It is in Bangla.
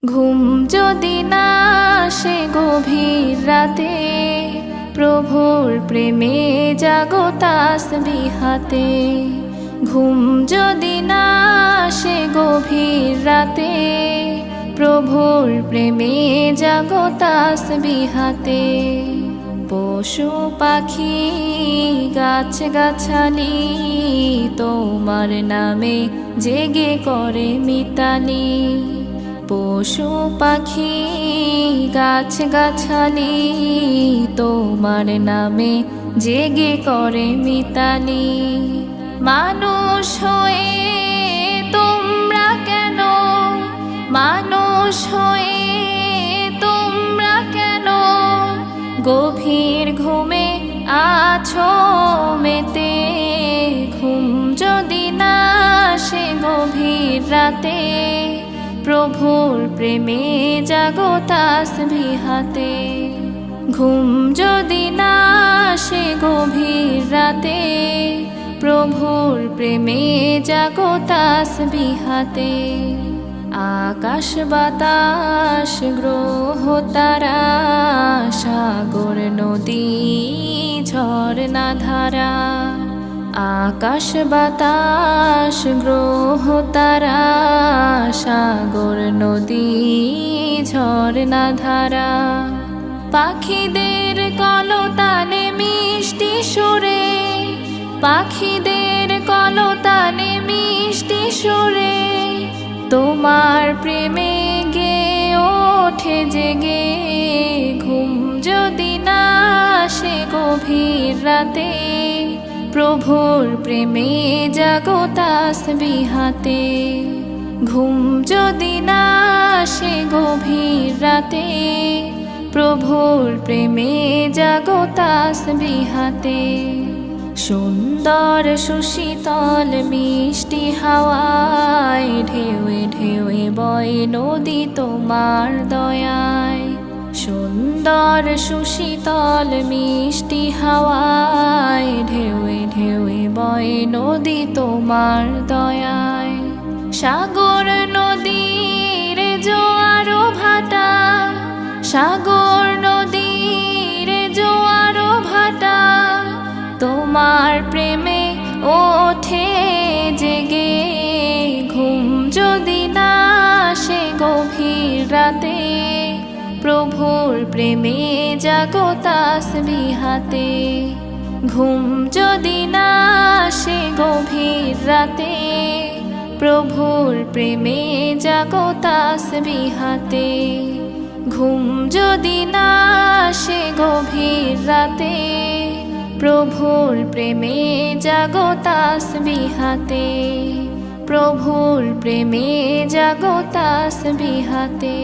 ঘুম যদি না আসে গভীর রাতে, প্রভুর প্রেমে জাগো তাসবিহাতে। ঘুম যদি না আসে গভীর রাতে, প্রভুর প্রেমে জাগো তাসবিহাতে। পশু পাখি গাছ গাছালি তোমার নামে জেগে করে মিতালি। পশু পাখি গাছ গাছালি তোমার নামে জেগে করে মিতালি। মানুষ হয়ে তোমরা কেন, মানুষ হয়ে তোমরা কেন গভীর ঘুমে আছো মেতে। ঘুম যদি না আসে গভীর রাতে, প্রভুর প্রেমে জাগো তাসবিহাতে। ঘুম যদি না আসে গভীর রাতে, প্রভুর প্রেমে জাগো তাসবিহাতে। আকাশ বাতাস গ্রহ তারা, সাগর নদী ঝরনা ধারা। আকাশ বাতাস গ্রহ তারা, সাগর নদী ঝরনা ধারা। পাখিদের কলতানে মিষ্টি সুরে, পাখিদের কলতানে মিষ্টি সুরে তোমার প্রেমে গে ওঠে জেগে। ঘুম যদি না আসে গভীর রাতে, প্রভুর প্রেমে জাগো তাসবিহাতে। ঘুম যদি না আসে গভীর রাতে, প্রভুর প্রেমে জাগো তাসবিহাতে। সুন্দর সুশীতল মিষ্টি হাওয়ায় ঢেউয়ে ঢেউয়ে বয় নদী তোমার দয়ায়। সুন্দর সুশীতল মিষ্টি হাওয়ায় ঢেউয়ে ঢেউয়ে বয় নদী তোমার দয়ায়। সাগর নদীর জোয়ার ভাটা, সাগর নদীর জোয়ার ভাটা তোমার প্রেমে ওঠে জেগে। ঘুম যদি না আসে গভীর রাতে, প্রভুর প্রেমে জাগো তাসবিহাতে। ঘুম যদি না আসে গভীর রাতে, প্রভুর প্রেমে জাগো তাসবিহাতে। ঘুম যদি না আসে গভীর রাতে, প্রভুর প্রেমে জাগো তাসবিহাতে। প্রভুর প্রেমে জাগো তাসবিহাতে।